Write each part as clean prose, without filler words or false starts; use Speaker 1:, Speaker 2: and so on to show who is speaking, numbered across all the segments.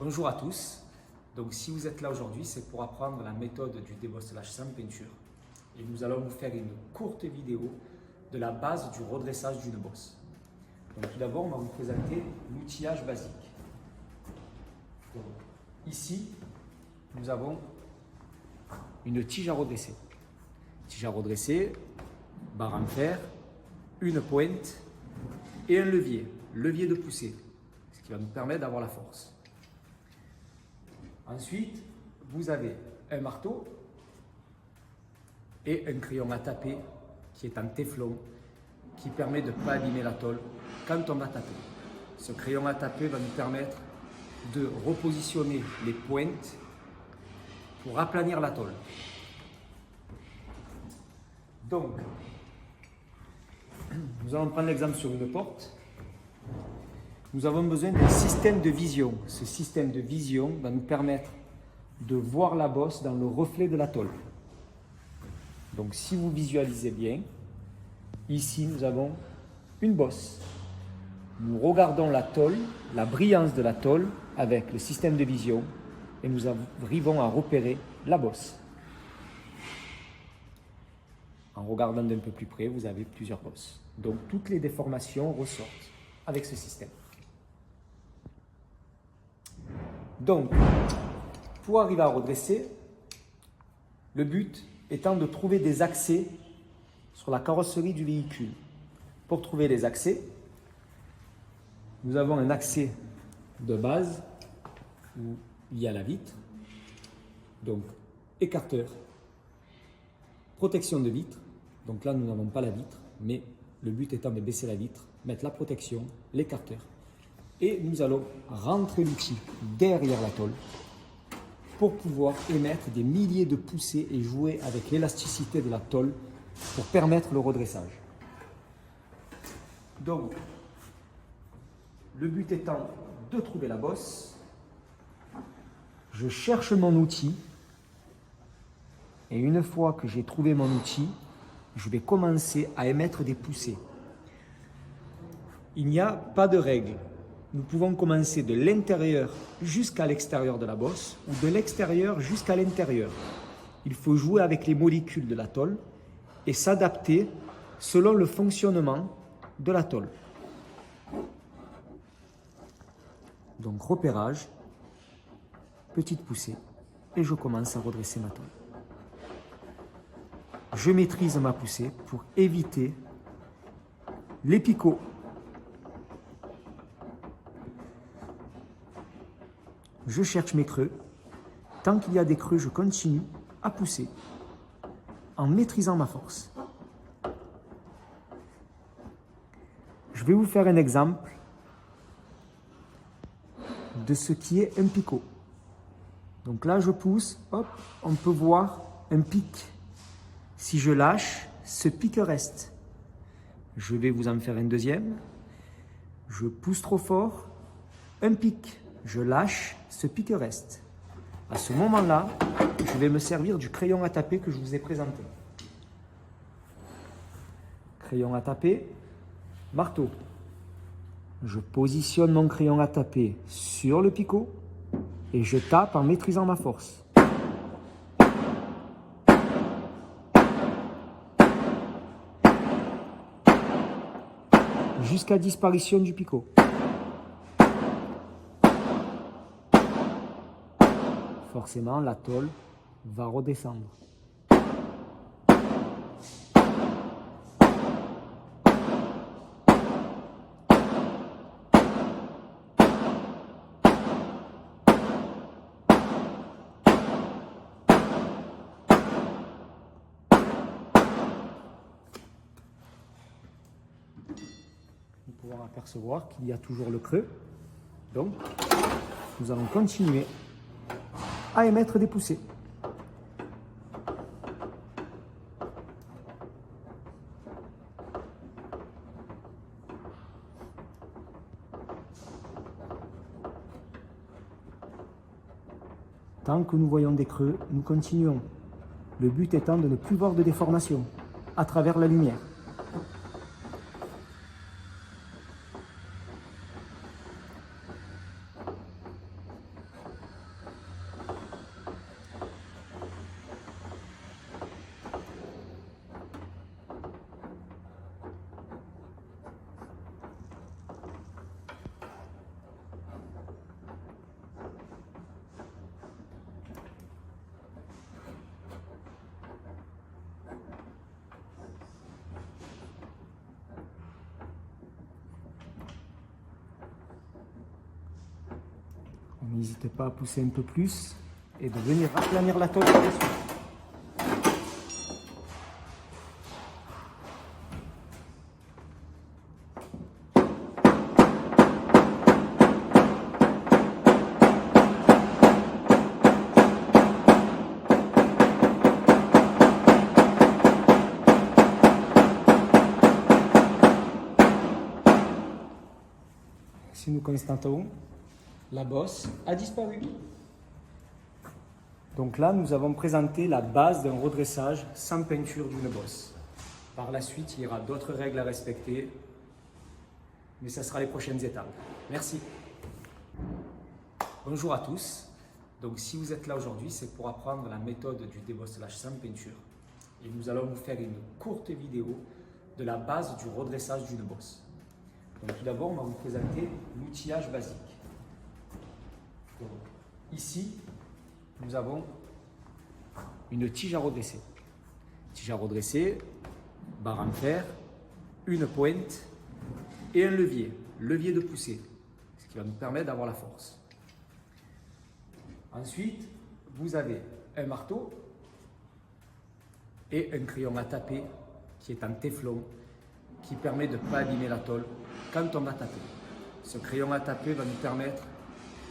Speaker 1: Bonjour à tous. Donc si vous êtes là aujourd'hui, c'est pour apprendre la méthode du débosselage sans peinture. Et nous allons vous faire une courte vidéo de la base du redressage d'une bosse. Donc tout d'abord, on va vous présenter l'outillage basique. Donc, ici, nous avons une tige à redresser. Tige à redresser, barre en fer, une pointe et un levier de poussée, ce qui va nous permettre d'avoir la force. Ensuite, vous avez un marteau et un crayon à taper qui est en téflon, qui permet de ne pas abîmer la tôle quand on va taper. Ce crayon à taper va nous permettre de repositionner les pointes pour aplanir la tôle. Donc, nous allons prendre l'exemple sur une porte. Nous avons besoin d'un système de vision. Ce système de vision va nous permettre de voir la bosse dans le reflet de la tôle. Donc si vous visualisez bien, ici nous avons une bosse. Nous regardons la tôle, la brillance de la tôle avec le système de vision et nous arrivons à repérer la bosse. En regardant d'un peu plus près, vous avez plusieurs bosses. Donc toutes les déformations ressortent avec ce système. Donc, pour arriver à redresser, le but étant de trouver des accès sur la carrosserie du véhicule. Pour trouver les accès, nous avons un accès de base où il y a la vitre, donc écarteur, protection de vitre. Donc là, nous n'avons pas la vitre, mais le but étant de baisser la vitre, mettre la protection, l'écarteur. Et nous allons rentrer l'outil derrière la tôle pour pouvoir émettre des milliers de poussées et jouer avec l'élasticité de la tôle pour permettre le redressage. Donc, le but étant de trouver la bosse, je cherche mon outil et une fois que j'ai trouvé mon outil, je vais commencer à émettre des poussées. Il n'y a pas de règle. Nous pouvons commencer de l'intérieur jusqu'à l'extérieur de la bosse ou de l'extérieur jusqu'à l'intérieur. Il faut jouer avec les molécules de la tôle et s'adapter selon le fonctionnement de la tôle. Donc repérage, petite poussée et je commence à redresser ma tôle. Je maîtrise ma poussée pour éviter les picots. Je cherche mes creux. Tant qu'il y a des creux, je continue à pousser en maîtrisant ma force. Je vais vous faire un exemple de ce qui est un picot. Donc là, je pousse, hop, on peut voir un pic. Si je lâche, ce pic reste. Je vais vous en faire un deuxième. Je pousse trop fort, un pic. Je lâche, ce pic reste. À ce moment-là, je vais me servir du crayon à taper que je vous ai présenté. Crayon à taper, marteau. Je positionne mon crayon à taper sur le picot et je tape en maîtrisant ma force. Jusqu'à disparition du picot. Forcément, la tôle va redescendre. Nous pouvons apercevoir qu'il y a toujours le creux. Donc, nous allons continuer à émettre des poussées. Tant que nous voyons des creux, nous continuons. Le but étant de ne plus voir de déformation à travers la lumière. N'hésitez pas à pousser un peu plus et de venir aplanir la tôle par-dessus. Si nous constatons, la bosse a disparu. Donc là, nous avons présenté la base d'un redressage sans peinture d'une bosse. Par la suite, il y aura d'autres règles à respecter, mais ça sera les prochaines étapes. Merci. Bonjour à tous. Donc si vous êtes là aujourd'hui, c'est pour apprendre la méthode du débosselage sans peinture. Et nous allons vous faire une courte vidéo de la base du redressage d'une bosse. Donc tout d'abord, on va vous présenter l'outillage basique. Donc, ici, nous avons une tige à redresser. Tige à redresser, barre en fer, une pointe et un levier de poussée, ce qui va nous permettre d'avoir la force. Ensuite, vous avez un marteau et un crayon à taper qui est en téflon, qui permet de ne pas abîmer la tôle quand on va taper. Ce crayon à taper va nous permettre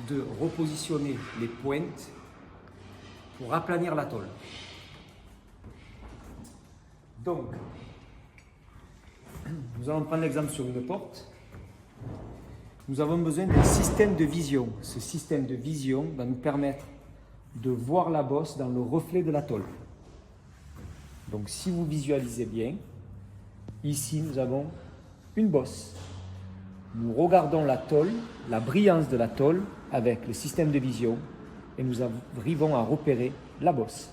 Speaker 1: de repositionner les pointes pour aplanir la tôle. Donc, nous allons prendre l'exemple sur une porte. Nous avons besoin d'un système de vision. Ce système de vision va nous permettre de voir la bosse dans le reflet de la tôle. Donc, si vous visualisez bien, ici nous avons une bosse. Nous regardons la tôle, la brillance de la tôle avec le système de vision et nous arrivons à repérer la bosse.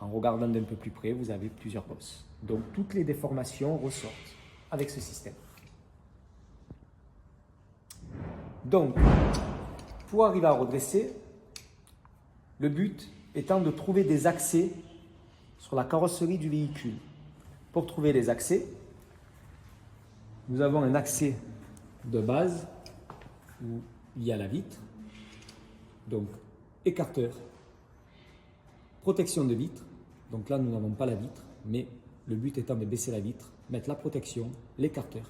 Speaker 1: En regardant d'un peu plus près, vous avez plusieurs bosses. Donc toutes les déformations ressortent avec ce système. Donc, pour arriver à redresser, le but étant de trouver des accès sur la carrosserie du véhicule. Pour trouver les accès, nous avons un accès de base où il y a la vitre, donc écarteur, protection de vitre. Donc là, nous n'avons pas la vitre, mais le but étant de baisser la vitre, mettre la protection, l'écarteur.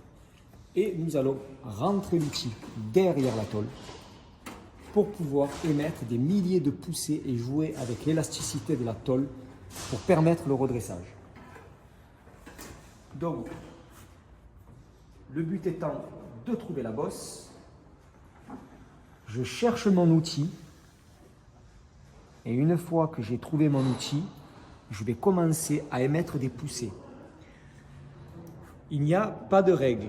Speaker 1: Et nous allons rentrer l'outil derrière la tôle pour pouvoir émettre des milliers de poussées et jouer avec l'élasticité de la tôle pour permettre le redressage. Donc, le but étant de trouver la bosse, je cherche mon outil et une fois que j'ai trouvé mon outil, je vais commencer à émettre des poussées. Il n'y a pas de règle.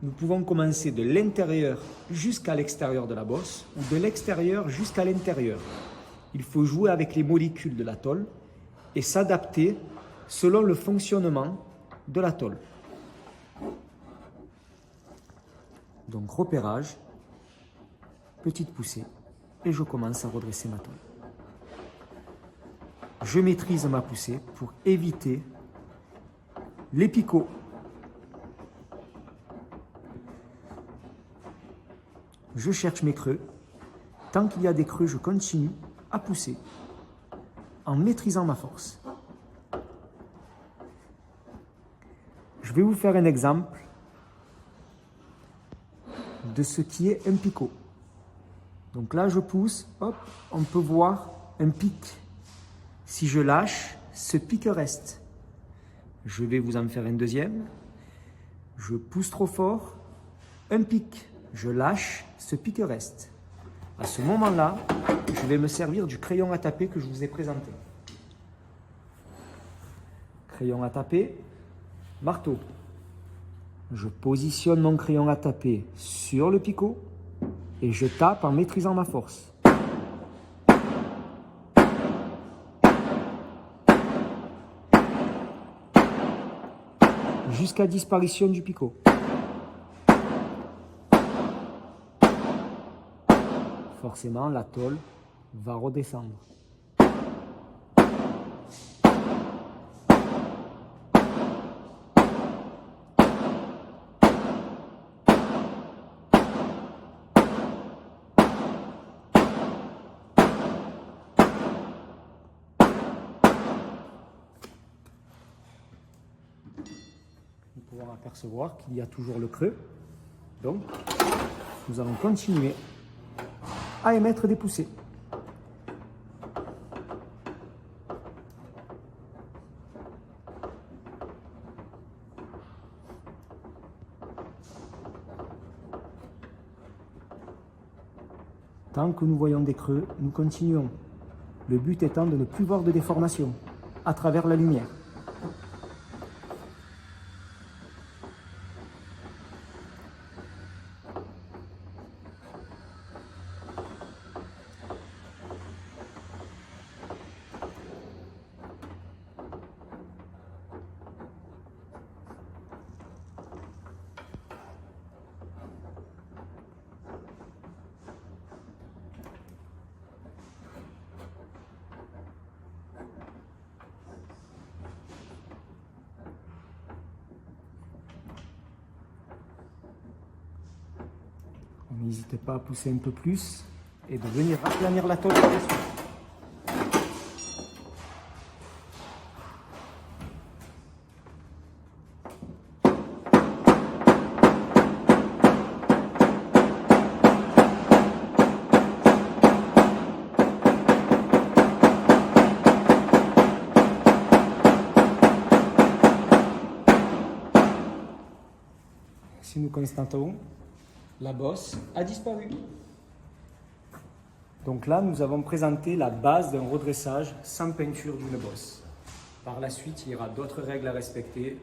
Speaker 1: Nous pouvons commencer de l'intérieur jusqu'à l'extérieur de la bosse ou de l'extérieur jusqu'à l'intérieur. Il faut jouer avec les molécules de la tôle et s'adapter selon le fonctionnement de la tôle. Donc repérage, petite poussée et je commence à redresser ma tôle. Je maîtrise ma poussée pour éviter les picots. Je cherche mes creux. Tant qu'il y a des creux, je continue à pousser en maîtrisant ma force. Je vais vous faire un exemple de ce qui est un picot. Donc là, je pousse, hop, on peut voir un pic. Si je lâche, ce pic reste. Je vais vous en faire un deuxième. Je pousse trop fort, un pic. Je lâche, ce pic reste. À ce moment-là, je vais me servir du crayon à taper que je vous ai présenté. Crayon à taper, marteau. Je positionne mon crayon à taper sur le picot et je tape en maîtrisant ma force. Jusqu'à disparition du picot. Forcément, la tôle va redescendre. apercevoir qu'il y a toujours le creux. Donc, nous allons continuer à émettre des poussées. Tant que nous voyons des creux, nous continuons. Le but étant de ne plus voir de déformation à travers la lumière. N'hésitez pas à pousser un peu plus et de venir aplanir la tôle par-dessus. Si nous constatons, la bosse a disparu. Donc là, nous avons présenté la base d'un redressage sans peinture d'une bosse. Par la suite, il y aura d'autres règles à respecter,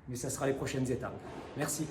Speaker 1: mais ça sera les prochaines étapes. Merci.